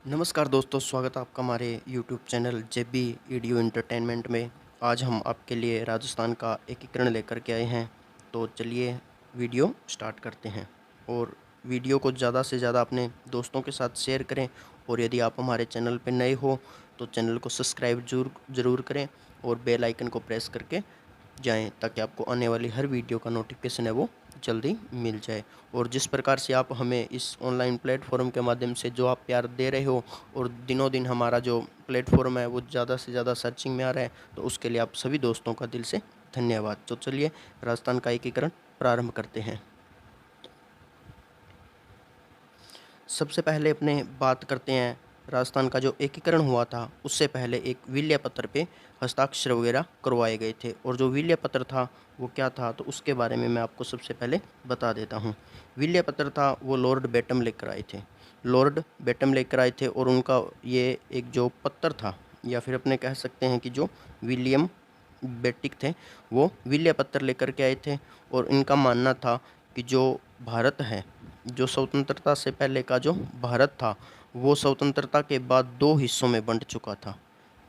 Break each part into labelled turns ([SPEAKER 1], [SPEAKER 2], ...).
[SPEAKER 1] नमस्कार दोस्तों, स्वागत है आपका हमारे यूट्यूब चैनल जेबी ईडियो एंटरटेनमेंट में। आज हम आपके लिए राजस्थान का एकीकरण लेकर के आए हैं। तो चलिए वीडियो स्टार्ट करते हैं और वीडियो को ज़्यादा से ज़्यादा अपने दोस्तों के साथ शेयर करें। और यदि आप हमारे चैनल पर नए हो तो चैनल को सब्सक्राइब ज़रूर करें और बेल आइकन को प्रेस करके जाएं ताकि आपको आने वाली हर वीडियो का नोटिफिकेशन है वो जल्दी मिल जाए। और जिस प्रकार से आप हमें इस ऑनलाइन प्लेटफॉर्म के माध्यम से जो आप प्यार दे रहे हो और दिनों दिन हमारा जो प्लेटफॉर्म है वो ज़्यादा से ज़्यादा सर्चिंग में आ रहा है, तो उसके लिए आप सभी दोस्तों का दिल से धन्यवाद। तो चलिए राजस्थान का एकीकरण प्रारंभ करते हैं। सबसे पहले अपने बात करते हैं राजस्थान का जो एकीकरण हुआ था उससे पहले एक विल्य पत्र पे हस्ताक्षर वगैरह करवाए गए थे। और जो विल्य पत्र था वो क्या था, तो उसके बारे में मैं आपको सबसे पहले बता देता हूँ। विल्य पत्र था वो लॉर्ड बेटम लेकर आए थे। लॉर्ड बेटम लेकर आए थे और उनका ये एक जो पत्र था, या फिर अपने कह सकते हैं कि जो विलियम बेटिक थे वो विल्य पत्र लेकर के आए थे। और इनका मानना था कि जो भारत है, जो स्वतंत्रता से पहले का जो भारत था वो स्वतंत्रता के बाद दो हिस्सों में बंट चुका था।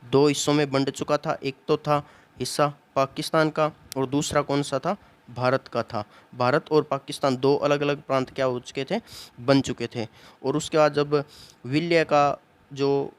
[SPEAKER 1] दो हिस्सों में बंट चुका था। एक तो था हिस्सा पाकिस्तान का और दूसरा कौन सा था, भारत का था। भारत और पाकिस्तान दो अलग अलग प्रांत क्या हो चुके थे, बन चुके थे। और उसके बाद जब विल्य का जो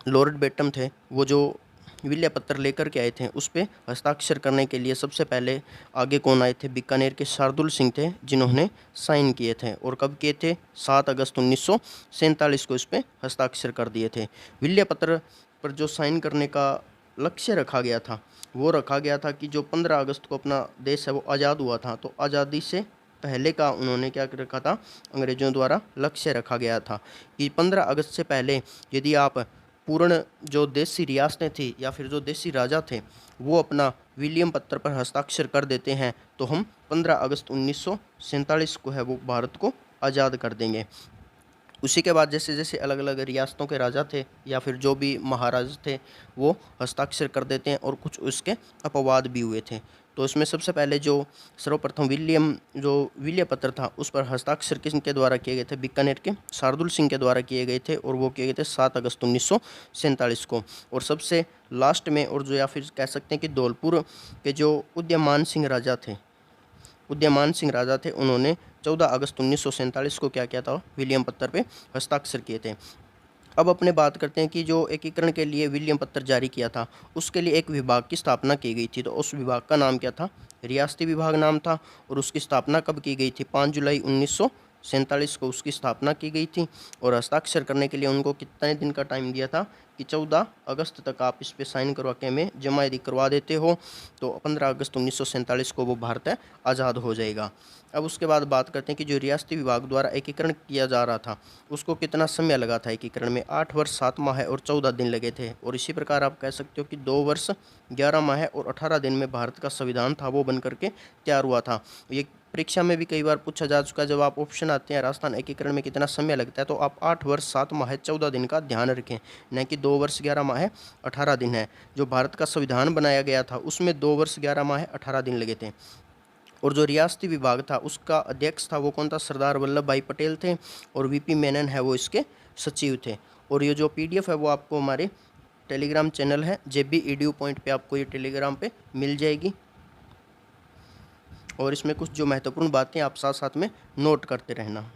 [SPEAKER 1] लॉर्ड बेटम थे वो जो विल्य पत्र लेकर के आए थे उस पर हस्ताक्षर करने के लिए सबसे पहले आगे कौन आए थे, बीकानेर के शार्दुल सिंह थे जिन्होंने साइन किए थे। और कब किए थे, 7 अगस्त 1947 को इस पर हस्ताक्षर कर दिए थे। विल्य पत्र पर जो साइन करने का लक्ष्य रखा गया था वो रखा गया था कि जो 15 अगस्त को अपना देश है वो आज़ाद हुआ था, तो आज़ादी से पहले का उन्होंने क्या रखा था, अंग्रेज़ों द्वारा लक्ष्य रखा गया था कि 15 अगस्त से पहले यदि आप पूर्ण जो देसी रियासतें थी या फिर जो देसी राजा थे वो अपना विलियम पत्र पर हस्ताक्षर कर देते हैं तो हम 15 अगस्त 1947 को है वो भारत को आज़ाद कर देंगे। उसी के बाद जैसे जैसे अलग अलग रियासतों के राजा थे या फिर जो भी महाराज थे वो हस्ताक्षर कर देते हैं और कुछ उसके अपवाद भी हुए थे। तो इसमें सबसे पहले जो सर्वप्रथम जो विल्य पत्र था उस पर हस्ताक्षर किसके द्वारा किए गए थे, बीकानेर के शार्दुल सिंह के द्वारा किए गए थे और वो किए गए थे 7 अगस्त 1947 को। और सबसे लास्ट में, और जो या फिर कह सकते हैं कि धौलपुर के जो उदयमान सिंह राजा थे उन्होंने 14 अगस्त 1947 को क्या किया था, विलियम पत्र पे हस्ताक्षर किए थे। अब अपने बात करते हैं कि जो एकीकरण के लिए विलियम पत्र जारी किया था उसके लिए एक विभाग की स्थापना की गई थी। तो उस विभाग का नाम क्या था, रियासती विभाग नाम था। और उसकी स्थापना कब की गई थी, 5 जुलाई 1947 को उसकी स्थापना की गई थी। और हस्ताक्षर करने के लिए उनको कितने दिन का टाइम दिया था कि 14 अगस्त तक आप इस पे साइन करवा के हमें जमा यदि करवा देते हो तो 15 अगस्त 1947 को वो भारत है आज़ाद हो जाएगा। अब उसके बाद बात करते हैं कि जो रियासती विभाग द्वारा एकीकरण किया जा रहा था उसको कितना समय लगा था एकीकरण में, 8 वर्ष 7 माह और 14 दिन लगे थे। और इसी प्रकार आप कह सकते हो कि 2 वर्ष 11 माह और 18 दिन में भारत का संविधान था वो बन करके तैयार हुआ था। ये परीक्षा में भी कई बार पूछा जा चुका है, जब आप ऑप्शन आते हैं राजस्थान एकीकरण में कितना समय लगता है तो आप 8 वर्ष 7 माह 14 दिन का ध्यान रखें, न कि 2 वर्ष 11 माह 18 दिन है। जो भारत का संविधान बनाया गया था उसमें 2 वर्ष 11 माह 18 दिन लगे थे। और जो रियासती विभाग था उसका अध्यक्ष था वो कौन था, सरदार वल्लभ भाई पटेल थे। और वीपी मेनन है वो इसके सचिव थे। और ये जो पीडीएफ है वो आपको हमारे टेलीग्राम चैनल है जेबी ईडीयू पॉइंट पे आपको ये टेलीग्राम पे मिल जाएगी। और इसमें कुछ जो महत्वपूर्ण बातें आप साथ साथ में नोट करते रहना।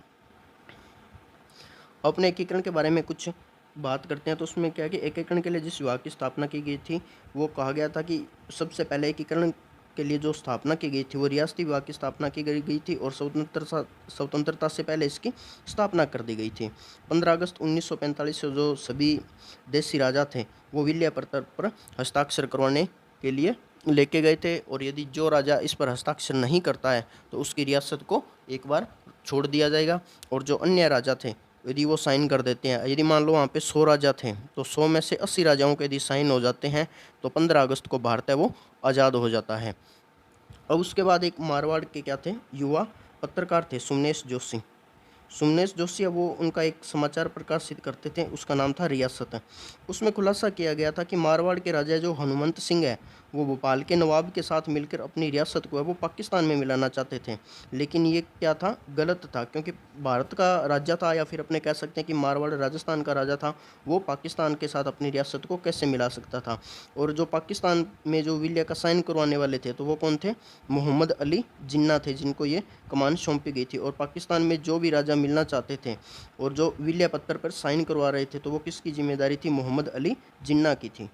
[SPEAKER 1] अपने एकीकरण के बारे में कुछ बात करते हैं तो उसमें क्या है कि एकीकरण के लिए जिस विभाग की स्थापना की गई थी वो कहा गया था कि सबसे पहले एकीकरण के लिए जो स्थापना की गई थी वो रियासती विभाग की स्थापना की गई थी और स्वतंत्रता से पहले इसकी स्थापना कर दी गई थी। 15 अगस्त 1945 से जो सभी देसी राजा थे वो विल्य पत्र पर हस्ताक्षर करवाने के लिए लेके गए थे। और यदि जो राजा इस पर हस्ताक्षर नहीं करता है तो उसकी रियासत को एक बार छोड़ दिया जाएगा। और जो अन्य राजा थे यदि वो साइन कर देते हैं, यदि मान लो वहाँ पे 100 राजा थे तो 100 में से 80 राजाओं के यदि साइन हो जाते हैं तो 15 अगस्त को भारत है वो आज़ाद हो जाता है। अब उसके बाद एक मारवाड़ के क्या थे, युवा पत्रकार थे सुमनेश जोशी है वो उनका एक समाचार प्रकाशित करते थे, उसका नाम था रियासत। उसमें खुलासा किया गया था कि मारवाड़ के राजा जो हनुमंत सिंह है वो भोपाल के नवाब के साथ मिलकर अपनी रियासत को है वो पाकिस्तान में मिलाना चाहते थे। लेकिन ये क्या था, गलत था, क्योंकि भारत का राजा था, या फिर अपने कह सकते हैं कि मारवाड़ राजस्थान का राजा था, वो पाकिस्तान के साथ अपनी रियासत को कैसे मिला सकता था। और जो पाकिस्तान में जो विलिया का साइन करवाने वाले थे तो वो कौन थे, मोहम्मद अली जिन्ना थे, जिनको ये कमान सौंपी गई थी। और पाकिस्तान में जो भी राजा मिलना चाहते थे और जो विलिया पत्थर पर साइन करवा रहे थे तो वो किसकी जिम्मेदारी थी, मोहम्मद अली जिन्ना की थी।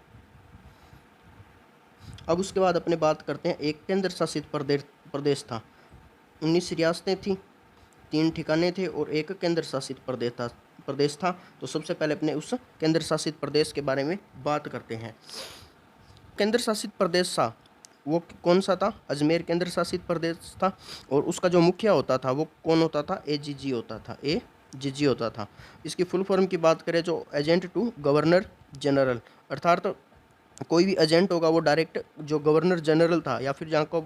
[SPEAKER 1] अब उसके बाद अपने बात करते हैं, एक केंद्र शासित प्रदेश था, 19 रियासतें थी, 3 ठिकाने थे और एक केंद्र शासित प्रदेश था। तो सबसे पहले अपने उस केंद्र शासित प्रदेश के बारे में बात करते हैं। केंद्र शासित प्रदेश था वो कौन सा था, अजमेर केंद्र शासित प्रदेश था। और उसका जो मुखिया होता था वो कौन होता था, एजीजी होता था, एजीजी होता था। इसकी फुल फॉर्म की बात करें जो एजेंट टू गवर्नर जनरल, अर्थात तो कोई भी एजेंट होगा वो डायरेक्ट जो गवर्नर जनरल था या फिर जहाँ का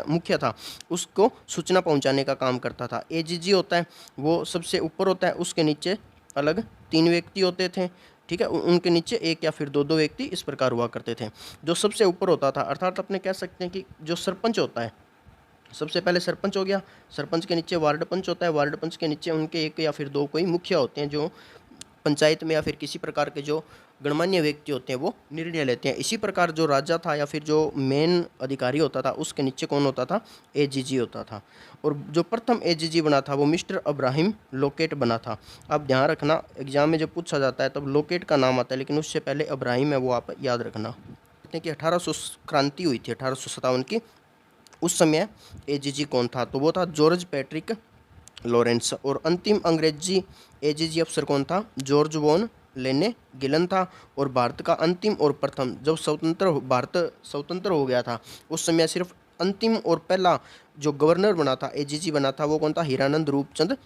[SPEAKER 1] मुखिया था उसको सूचना पहुँचाने का काम करता था। एजीजी होता है वो सबसे ऊपर होता है, उसके नीचे अलग 3 व्यक्ति होते थे, ठीक है, उनके नीचे एक या फिर दो व्यक्ति इस प्रकार हुआ करते थे। जो सबसे ऊपर होता था, अर्थात अपने कह सकते हैं कि जो सरपंच होता है, सबसे पहले सरपंच हो गया, सरपंच के नीचे वार्ड पंच होता है, वार्ड पंच के नीचे उनके एक या फिर 2 कोई मुखिया होते हैं जो पंचायत में या फिर किसी प्रकार के जो गणमान्य व्यक्ति होते हैं वो निर्णय लेते हैं। इसी प्रकार जो राजा था या फिर जो मेन अधिकारी होता था उसके नीचे कौन होता था, एजीजी होता था। और जो प्रथम एजीजी बना था वो मिस्टर अब्राहिम लोकेट बना था। आप ध्यान रखना, एग्जाम में जब पूछा जाता है तब लोकेट का नाम आता है, लेकिन उससे पहले अब्राहिम है वो आप याद रखना। कहते हैं कि 1800 क्रांति हुई थी 1857 की, उस समय एजीजी कौन था, तो वो था जॉर्ज पैट्रिक लॉरेंस। और अंतिम अंग्रेजी एजीजी अफसर कौन था, जॉर्ज वॉन लेने गिलन था। और भारत का अंतिम और प्रथम, जब भारत स्वतंत्र हो गया था उस समय सिर्फ अंतिम और पहला जो गवर्नर बना था, एजीजी बना था, वो कौन था, हीरानंद रूपचंद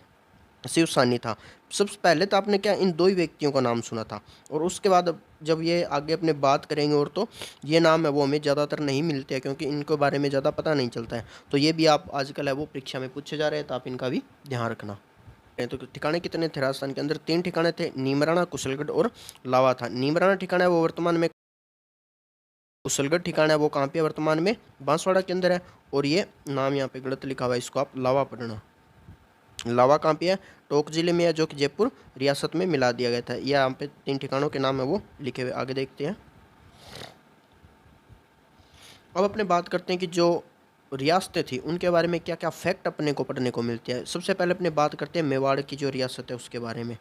[SPEAKER 1] शिवसानी था। सबसे पहले तो आपने क्या इन 2 ही व्यक्तियों का नाम सुना था, और उसके बाद जब ये आगे अपने बात करेंगे और तो ये नाम है वो हमें ज़्यादातर नहीं मिलते हैं क्योंकि इनके बारे में ज़्यादा पता नहीं चलता है। तो ये भी आप आजकल है वो परीक्षा में पूछे जा रहे हैं, तो आप इनका भी ध्यान रखना। तो ठिकाने कितने थे राजस्थान के अंदर, 3 ठिकाने थे, नीमराना, कुशलगढ़ और लावा था। नीमराना ठिकाना है वो वर्तमान में, कुशलगढ़ ठिकाना है वो कहाँ पे वर्तमान में, बांसवाड़ा के अंदर है। और ये नाम यहाँ पे गलत लिखा हुआ है, इसको आप लावा पढ़ना। लावा कहाँ पे है, टोंक जिले में है, जो कि जयपुर रियासत में मिला दिया गया था। यह यहाँ पे 3 ठिकानों के नाम है वो लिखे हुए, आगे देखते हैं। अब अपने बात करते हैं कि जो रियासतें थी उनके बारे में क्या क्या फैक्ट अपने को पढ़ने को मिलते हैं। सबसे पहले अपने बात करते हैं मेवाड़ की जो रियासत है उसके बारे में,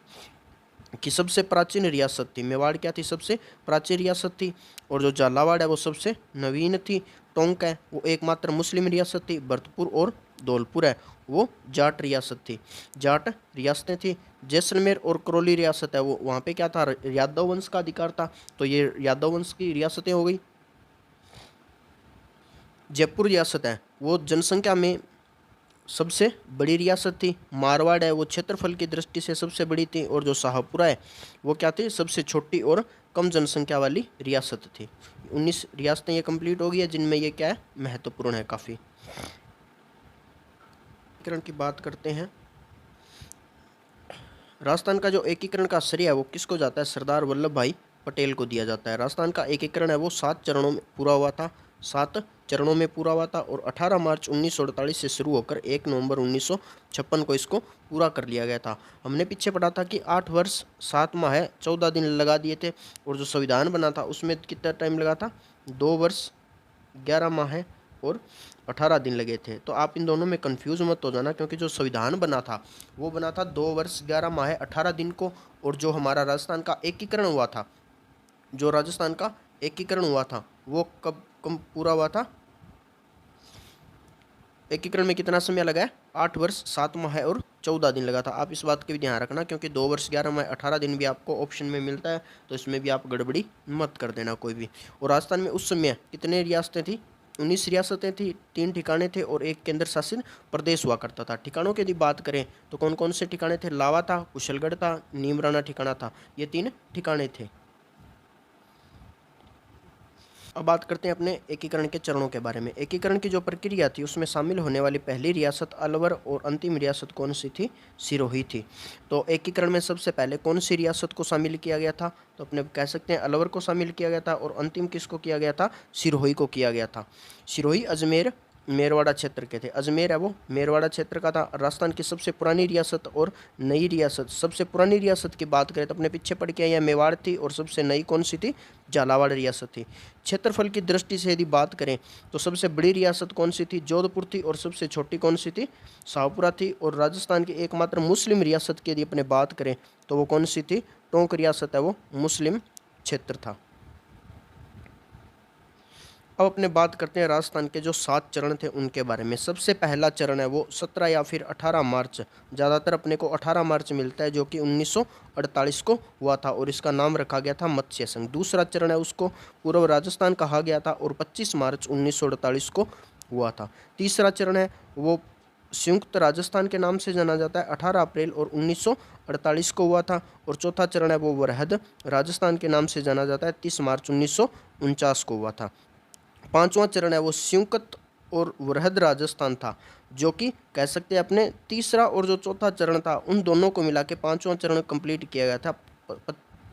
[SPEAKER 1] कि सबसे प्राचीन रियासत थी मेवाड़, क्या थी, सबसे प्राचीन रियासत थी। और जो झालावाड़ है वो सबसे नवीन थी। टोंक है वो एकमात्र मुस्लिम रियासत थी। भरतपुर और धौलपुर है वो जाट रियासत थी, जाट रियासतें थी। जैसलमेर और करौली रियासत है वो, वहाँ पे क्या था, यादव वंश का अधिकार था, तो ये यादव वंश की रियासतें हो गई। जयपुर रियासत है वो जनसंख्या में सबसे बड़ी रियासत थी। मारवाड़ है वो क्षेत्रफल की दृष्टि से सबसे बड़ी थी। और जो शाहपुरा है वो क्या थी, सबसे छोटी और कम जनसंख्या वाली रियासत थी। 19 रियासतें ये कंप्लीट हो गई है जिनमें ये क्या है, महत्वपूर्ण है काफ़ी। एकीकरण की बात करते हैं। राजस्थान का जो एकीकरण का श्रेय है वो किसको जाता है, सरदार वल्लभ भाई पटेल को दिया जाता है। राजस्थान का एकीकरण है वो 7 चरणों में पूरा हुआ था, 7 चरणों में पूरा हुआ था। और 18 मार्च 1948 से शुरू होकर 1 नवंबर 1956 को इसको पूरा कर लिया गया था। हमने पीछे पढ़ा था कि 8 वर्ष 7 माह 14 दिन लगा दिए थे। और जो संविधान बना था उसमें कितना टाइम लगा था, 2 वर्ष 11 माह और 18 दिन लगे थे। तो आप इन दोनों में कंफ्यूज मत हो जाना, क्योंकि जो संविधान बना था वो बना था 2 वर्ष 11 माह 18 दिन को। और जो हमारा राजस्थान का एकीकरण हुआ था, जो राजस्थान का एकीकरण हुआ था वो कब पूरा हुआ था, एकीकरण में कितना समय लगा है, 8 वर्ष 7 माह और 14 दिन लगा था। आप इस बात का भी ध्यान रखना, क्योंकि 2 वर्ष 11 माह 18 दिन भी आपको ऑप्शन में मिलता है, तो इसमें भी आप गड़बड़ी मत कर देना कोई भी। और राजस्थान में उस समय कितने रियासतें थी, 19 रियासतें थी, 3 ठिकाने थे और एक केंद्र शासित प्रदेश हुआ करता था। ठिकानों की यदि बात करें तो कौन कौन से ठिकाने थे, लावा था, कुशलगढ़ था, नीमराना ठिकाना था, ये 3 ठिकाने थे। अब बात करते हैं अपने एकीकरण के चरणों के बारे में। एकीकरण की जो प्रक्रिया थी उसमें शामिल होने वाली पहली रियासत अलवर और अंतिम रियासत कौन सी थी? सिरोही थी। तो एकीकरण में सबसे पहले कौन सी रियासत को शामिल किया गया था? तो अपने कह सकते हैं अलवर को शामिल किया गया था, और अंतिम किसको किया गया था? सिरोही को किया गया था। सिरोही अजमेर मेरवाड़ा क्षेत्र के थे। अजमेर है वो मेरवाड़ा क्षेत्र का था। राजस्थान की सबसे पुरानी रियासत और नई रियासत, सबसे पुरानी रियासत की बात करें तो अपने पीछे पड़ के यह मेवाड़ थी, और सबसे नई कौन सी थी? झालावाड़ रियासत थी। क्षेत्रफल की दृष्टि से यदि बात करें तो सबसे बड़ी रियासत कौन सी थी? जोधपुर थी। और सबसे छोटी कौन सी थी? शाहपुरा थी। और राजस्थान की एकमात्र मुस्लिम रियासत की यदि अपने बात करें तो वो कौन सी थी? टोंक रियासत है वो मुस्लिम क्षेत्र था। अब अपने बात करते हैं राजस्थान के जो 7 चरण थे उनके बारे में। सबसे पहला चरण है वो 17 या फिर 18 मार्च, ज़्यादातर अपने को 18 मार्च मिलता है, जो कि 1948 को हुआ था, और इसका नाम रखा गया था मत्स्य संघ। दूसरा चरण है उसको पूर्व राजस्थान कहा गया था, और 25 मार्च 1948 को हुआ था। तीसरा चरण है वो संयुक्त राजस्थान के नाम से जाना जाता है, 18 अप्रैल और 1948 को हुआ था। और चौथा चरण है वो वरहद राजस्थान के नाम से जाना जाता है, 30 मार्च 1949 को हुआ था। पांचवां चरण है वो संयुक्त और वृहद राजस्थान था, जो कि कह सकते हैं अपने तीसरा और जो चौथा चरण था उन दोनों को मिला के पांचवां चरण कंप्लीट किया गया था।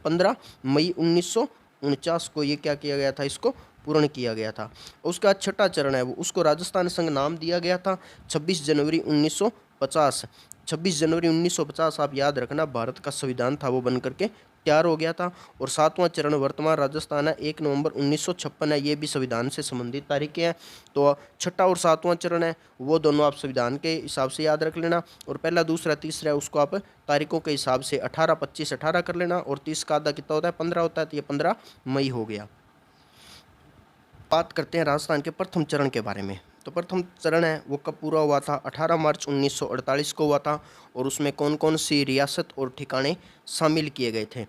[SPEAKER 1] 15 मई 1949 को ये क्या किया गया था? इसको पूर्ण किया गया था। उसका छठा चरण है वो उसको राजस्थान संघ नाम दिया गया था। 26 जनवरी 1950, 26 जनवरी 1950 आप याद रखना, भारत का संविधान था वो बन करके तैयार हो गया था। और सातवां चरण वर्तमान राजस्थान है, 1 नवंबर 1956 है, ये भी संविधान से संबंधित तारीखें हैं। तो छठा और सातवां चरण है वो दोनों आप संविधान के हिसाब से याद रख लेना, और पहला दूसरा तीसरा है उसको आप तारीखों के हिसाब से 18, 25, 18 कर लेना, और 30 का आधा कितना होता है? 15 होता है, तो ये 15 मई हो गया। बात करते हैं राजस्थान के प्रथम चरण के बारे में। तो प्रथम चरण है वो कब पूरा हुआ था? 18 मार्च 1948 को हुआ था, और उसमें कौन कौन सी रियासत और ठिकाने शामिल किए गए थे?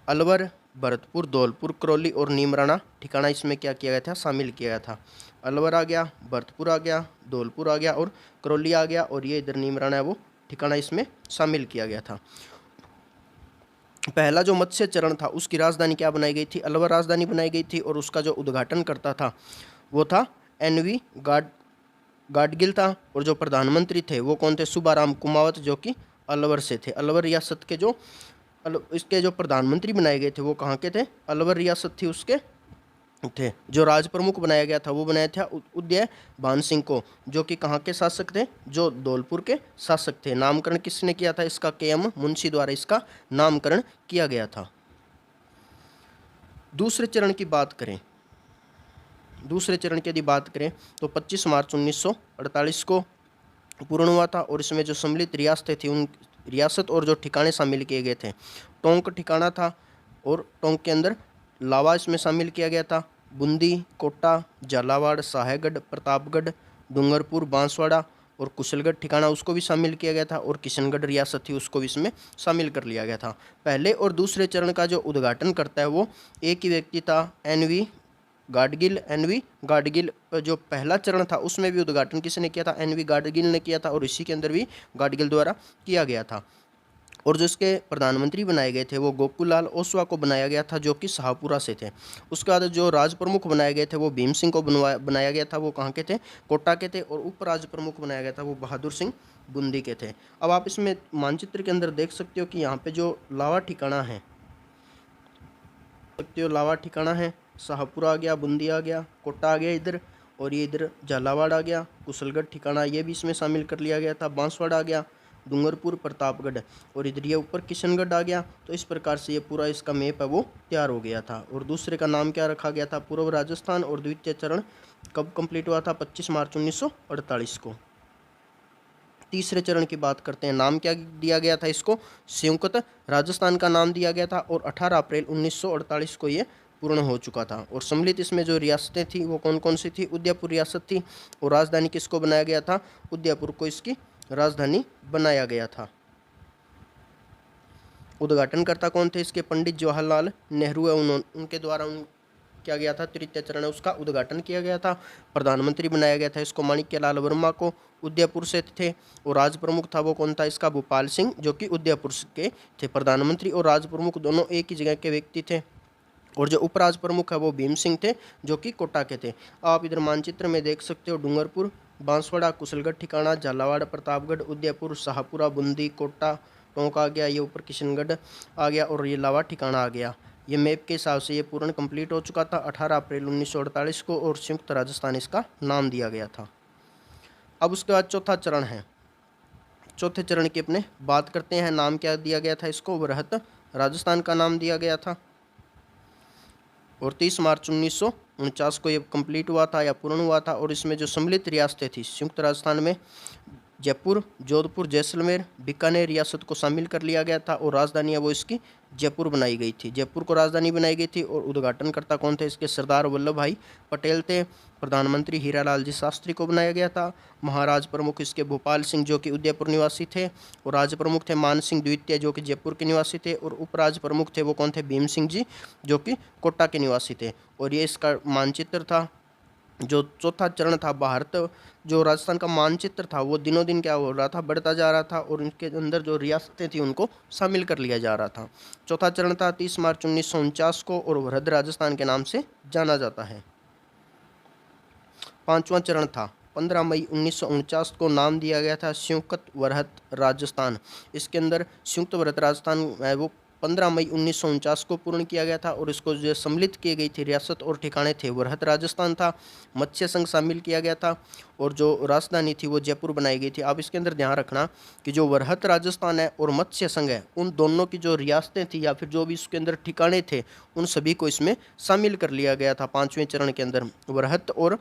[SPEAKER 1] अलवर, भरतपुर, धौलपुर, करौली और नीमराना ठिकाना इसमें क्या किया गया था? शामिल किया गया था। अलवर आ गया, भरतपुर आ गया, धौलपुर आ गया और करौली आ गया, और ये इधर नीमराना है वो ठिकाना इसमें शामिल किया गया था। पहला जो मत्स्य चरण था उसकी राजधानी क्या बनाई गई थी? अलवर राजधानी बनाई गई थी, और उसका जो उद्घाटन करता था वो था एनवी गाडगिल था। और जो प्रधानमंत्री थे वो कौन थे? सुब्बाराम कुमावत, जो कि अलवर से थे। अलवर रियासत के जो इसके जो प्रधानमंत्री बनाए गए थे वो कहाँ के थे? अलवर रियासत थी उसके थे। जो राज प्रमुख बनाया गया था वो बनाया था उदय भान सिंह को, जो कि कहाँ के शासक थे? जो धौलपुर के शासक थे। नामकरण किसने किया था इसका? KM मुंशी द्वारा इसका नामकरण किया गया था। दूसरे चरण की बात करें, दूसरे चरण की यदि बात करें तो 25 मार्च 1948 को पूर्ण हुआ था, और इसमें जो सम्मिलित रियासतें थी उन रियासत और जो ठिकाने शामिल किए गए थे, टोंक ठिकाना था, और टोंक के अंदर लावा इसमें शामिल किया गया था। बूंदी, कोटा, झालावाड़, साहेगढ़, प्रतापगढ़, डूंगरपुर, बांसवाड़ा और कुशलगढ़ ठिकाना उसको भी शामिल किया गया था, और किशनगढ़ रियासत थी उसको भी इसमें शामिल कर लिया गया था। पहले और दूसरे चरण का जो उद्घाटन करता है वो एक ही व्यक्ति था, एनवी गाडगिल। जो पहला चरण था उसमें भी उद्घाटन किसने किया था? एनवी गाडगिल ने किया था, और इसी के अंदर भी गाडगिल द्वारा किया गया था। और जो इसके प्रधानमंत्री बनाए गए थे वो गोकुललाल ओसवा को बनाया गया था, जो कि शाहपुरा से थे। उसके बाद जो राज प्रमुख बनाए गए थे वो भीम सिंह को बनाया गया था, वो कहाँ के थे? कोटा के थे। और उप राज प्रमुख बनाया गया था वो बहादुर सिंह बूंदी के थे। अब आप इसमें मानचित्र के अंदर देख सकते हो कि यहाँ पे जो लावा ठिकाना है, लावा ठिकाना है, शाहपुरा आ गया, बूंदी आ गया, कोटा आ गया इधर, और ये इधर झालावाड़ आ गया, कुशलगढ़ ठिकाना ये भी इसमें शामिल कर लिया गया था, बांसवाड़ा आ गया, डूंगरपुर, प्रतापगढ़, और इधर ये ऊपर किशनगढ़ आ गया। तो इस प्रकार से ये पूरा इसका मैप है वो तैयार हो गया था। और दूसरे का नाम क्या रखा गया था? पूर्व राजस्थान। और द्वितीय चरण कब कंप्लीट हुआ था? 25 मार्च 1948 को। तीसरे चरण की बात करते हैं, नाम क्या दिया गया था इसको? संयुक्त राजस्थान का नाम दिया गया था, और 18 अप्रैल 1948 को ये पूर्ण हो चुका था। और सम्मिलित इसमें जो रियासतें थी वो कौन कौन सी थी? उदयपुर रियासत थी, और राजधानी किसको बनाया गया था? उदयपुर को इसकी राजधानी बनाया गया था। उद्घाटनकर्ता कौन थे इसके? पंडित जवाहरलाल नेहरू है, उनके द्वारा किया गया था। तृतीय चरण है उसका उद्घाटन किया गया था। प्रधानमंत्री बनाया गया था इसको माणिक्यलाल वर्मा को, उदयपुर से थे। और राज प्रमुख था वो कौन था इसका? भूपाल सिंह, जो कि उदयपुर के थे। प्रधानमंत्री और राज प्रमुख दोनों एक ही जगह के व्यक्ति थे। और जो उपराज प्रमुख है वो भीम सिंह थे जो कि कोटा के थे। आप इधर मानचित्र में देख सकते हो डूंगरपुर, बांसवाड़ा, कुशलगढ़ ठिकाना, झालावाड़, प्रतापगढ़, उदयपुर, शाहपुरा, बूंदी, कोटा, टोंक आ गया, ये ऊपर किशनगढ़ आ गया और ये लावा ठिकाना आ गया। ये मैप के हिसाब से ये पूर्ण कंप्लीट हो चुका था 18 अप्रैल 1948 को और संयुक्त राजस्थान इसका नाम दिया गया था। अब उसके बाद चौथा चरण है। चौथे चरण की अपने बात करते हैं। नाम क्या दिया गया था इसको? वृहत राजस्थान का नाम दिया गया था और 30 मार्च 1949 को ये कंप्लीट हुआ था या पूर्ण हुआ था। और इसमें जो सम्मिलित रियासतें थी संयुक्त राजस्थान में, जयपुर, जोधपुर, जैसलमेर, बीकानेर रियासत को शामिल कर लिया गया था और राजधानी है वो इसकी जयपुर बनाई गई थी। जयपुर को राजधानी बनाई गई थी और उद्घाटनकर्ता कौन थे इसके? सरदार वल्लभ भाई पटेल थे। प्रधानमंत्री हीरालाल जी शास्त्री को बनाया गया था। महाराज प्रमुख इसके भोपाल सिंह जो कि उदयपुर निवासी थे और राज प्रमुख थे मान सिंह द्वितीय जो कि जयपुर के निवासी थे और उपराज प्रमुख थे वो कौन थे? भीम सिंह जी जो कि कोटा के निवासी थे। और ये इसका मानचित्र था। जो चौथा चरण था, भारत जो राजस्थान का मानचित्र था वो दिनों दिन क्या हो रहा था? बढ़ता जा रहा था और उनके अंदर जो रियासतें थी उनको शामिल कर लिया जा रहा था। चौथा चरण था 30 मार्च 1949 को और वृहद राजस्थान के नाम से जाना जाता है। पांचवां चरण था 15 मई 1949 को, नाम दिया गया था संयुक्त वृहद राजस्थान। इसके अंदर संयुक्त वृहद राजस्थान है वो 15 मई 1949 को पूर्ण किया गया था और इसको जो सम्मिलित की गई थी रियासत और ठिकाने थे वृहद राजस्थान था। मत्स्य संघ शामिल किया गया था और जो राजधानी थी वो जयपुर बनाई गई थी। आप इसके अंदर ध्यान रखना कि जो वृहद राजस्थान है और मत्स्य संघ है उन दोनों की जो रियासतें थी या फिर जो भी इसके अंदर ठिकाने थे उन सभी को इसमें शामिल कर लिया गया था। पाँचवें चरण के अंदर वृहद और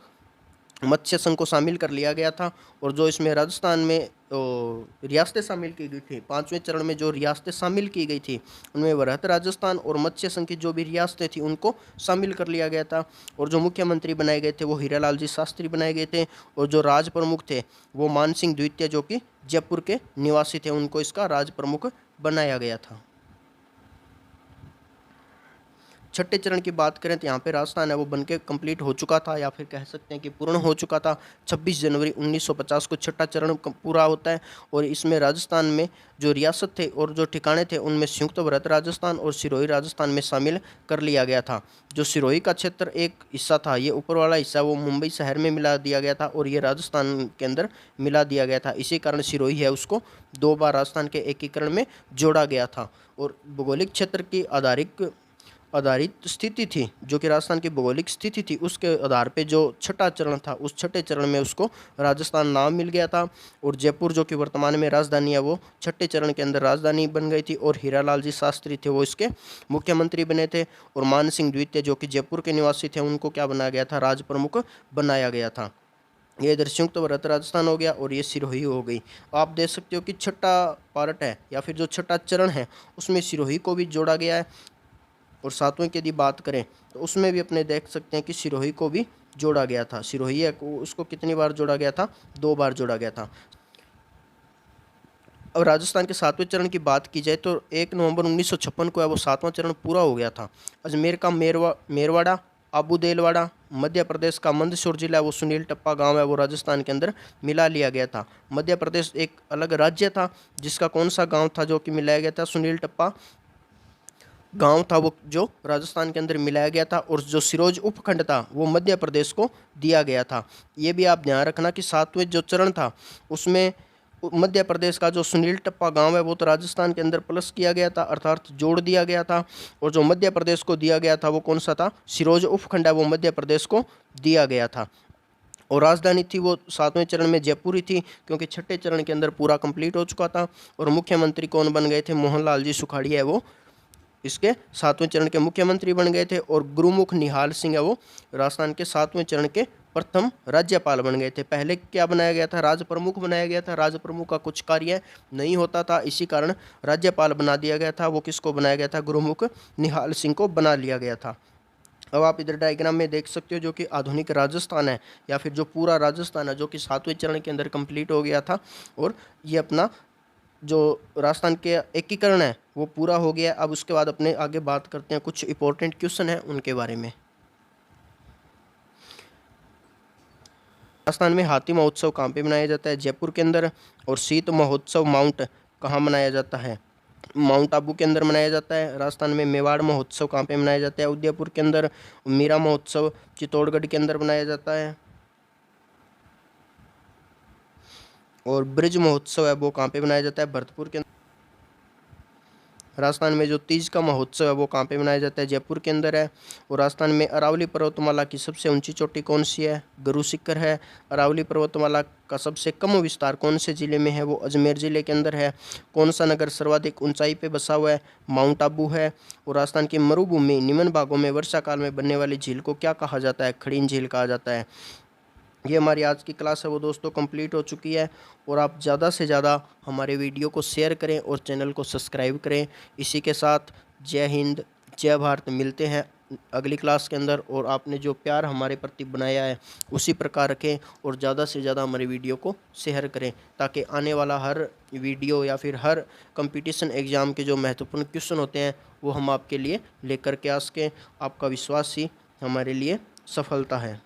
[SPEAKER 1] मत्स्य संघ को शामिल कर लिया गया था और जो इसमें राजस्थान में रियासतें शामिल की गई थी, पांचवें चरण में जो रियासतें शामिल की गई थी उनमें वृहद राजस्थान और मत्स्य संघ की जो भी रियासतें थी उनको शामिल कर लिया गया था। और जो मुख्यमंत्री बनाए गए थे वो हीरालाल जी शास्त्री बनाए गए थे और जो राज प्रमुख थे वो मान सिंह द्वितीय जो कि जयपुर के निवासी थे उनको इसका राज प्रमुख बनाया गया था। छठे चरण की बात करें तो यहाँ पे राजस्थान है वो बनके कंप्लीट हो चुका था या फिर कह सकते हैं कि पूर्ण हो चुका था। 26 जनवरी 1950 को छठा चरण पूरा होता है और इसमें राजस्थान में जो रियासत थे और जो ठिकाने थे उनमें संयुक्त वृहद राजस्थान और सिरोही राजस्थान में शामिल कर लिया गया था। जो सिरोही का क्षेत्र एक हिस्सा था, ये ऊपर वाला हिस्सा वो मुंबई शहर में मिला दिया गया था और ये राजस्थान के अंदर मिला दिया गया था। इसी कारण सिरोही है उसको 2 बार राजस्थान के एकीकरण में जोड़ा गया था। और भौगोलिक क्षेत्र की आधारित स्थिति थी जो कि राजस्थान की भौगोलिक स्थिति थी उसके आधार पे जो छठा चरण था उस छठे चरण में उसको राजस्थान नाम मिल गया था। और जयपुर जो कि वर्तमान में राजधानी है वो छठे चरण के अंदर राजधानी बन गई थी और हीरालाल जी शास्त्री थे वो इसके मुख्यमंत्री बने थे और मान सिंह द्वितीय जो कि जयपुर के निवासी थे उनको क्या बनाया गया था? राज प्रमुख बनाया गया था। ये इधर संयुक्त वृहद राजस्थान हो गया और ये सिरोही हो गई। आप देख सकते हो कि छठा पार्ट है या फिर जो छठा चरण है उसमें सिरोही को भी जोड़ा गया है। और सातवें की यदि बात करें तो उसमें भी अपने देख सकते हैं कि सिरोही को भी जोड़ा गया था। सिरोही है उसको कितनी बार जोड़ा गया था? 2 बार जोड़ा गया था। अब राजस्थान के सातवें चरण की बात की जाए तो 1 नवंबर 1956 को है वो सातवां चरण पूरा हो गया था। अजमेर का मेरवाड़ा, आबू देलवाड़ा, मध्य प्रदेश का मंदसौर जिला है वो सुनील टप्पा गांव है वो राजस्थान के अंदर मिला लिया गया था। मध्य प्रदेश एक अलग राज्य था जिसका कौन सा गाँव था जो कि मिलाया गया था? सुनील टप्पा गांव था वो जो राजस्थान के अंदर मिलाया गया था। और जो सिरोज उपखंड था वो मध्य प्रदेश को दिया गया था। ये भी आप ध्यान रखना कि सातवें जो चरण था उसमें मध्य प्रदेश का जो सुनील टप्पा गांव है वो तो राजस्थान के अंदर प्लस किया गया था अर्थात जोड़ दिया गया था। और जो मध्य प्रदेश को दिया गया था वो कौन सा था? सिरोज उपखंड है वो मध्य प्रदेश को दिया गया था। और राजधानी थी वो सातवें चरण में जयपुर ही थी क्योंकि छठे चरण के अंदर पूरा कंप्लीट हो चुका था। और मुख्यमंत्री कौन बन गए थे? मोहनलाल जी सुखाड़िया है वो इसके सातवें चरण के मुख्यमंत्री बन गए थे। और गुरुमुख निहाल सिंह है वो राजस्थान के सातवें चरण के प्रथम राज्यपाल बन गए थे। पहले क्या बनाया गया था? राज प्रमुख बनाया गया था। राज प्रमुख का कुछ कार्य नहीं होता था, इसी कारण राज्यपाल बना दिया गया था। वो किसको बनाया गया था? गुरुमुख निहाल सिंह को बना लिया गया था। अब आप इधर डायग्राम में देख सकते हो जो कि आधुनिक राजस्थान है या फिर जो पूरा राजस्थान है जो कि सातवें चरण के अंदर कंप्लीट हो गया था और ये अपना जो राजस्थान के एकीकरण है वो पूरा हो गया। अब उसके बाद अपने आगे बात करते हैं, कुछ इंपॉर्टेंट क्वेश्चन है उनके बारे में। राजस्थान में हाथी महोत्सव कहाँ पे मनाया जाता है? जयपुर के अंदर। और शीत महोत्सव माउंट कहाँ मनाया जाता है? माउंट आबू के अंदर मनाया जाता है। राजस्थान में मेवाड़ महोत्सव कहाँ पे मनाया जाता है? उदयपुर के अंदर। मीरा महोत्सव चित्तौड़गढ़ के अंदर मनाया जाता है। और ब्रज महोत्सव है वो कहाँ पे मनाया जाता है? भरतपुर के अंदर। राजस्थान में जो तीज का महोत्सव है वो कहाँ पे मनाया जाता है? जयपुर के अंदर है। और राजस्थान में अरावली पर्वतमाला की सबसे ऊंची चोटी कौन सी है? गुरु शिखर है। अरावली पर्वतमाला का सबसे कम विस्तार कौन से जिले में है? वो अजमेर जिले के अंदर है। कौन सा नगर सर्वाधिक ऊंचाई पे बसा हुआ है? माउंट आबू है। और राजस्थान की मरुभूमि निम्न भागों में वर्षा काल में बनने वाली झील को क्या कहा जाता है? खड़ीन झील कहा जाता है। ये हमारी आज की क्लास है वो दोस्तों कंप्लीट हो चुकी है। और आप ज़्यादा से ज़्यादा हमारे वीडियो को शेयर करें और चैनल को सब्सक्राइब करें। इसी के साथ जय हिंद, जय भारत। मिलते हैं अगली क्लास के अंदर। और आपने जो प्यार हमारे प्रति बनाया है उसी प्रकार रखें और ज़्यादा से ज़्यादा हमारे वीडियो को शेयर करें, ताकि आने वाला हर वीडियो या फिर हर कंपटीशन एग्ज़ाम के जो महत्वपूर्ण क्वेश्चन होते हैं वो हम आपके लिए लेकर के आ सकें। आपका विश्वास ही हमारे लिए सफलता है।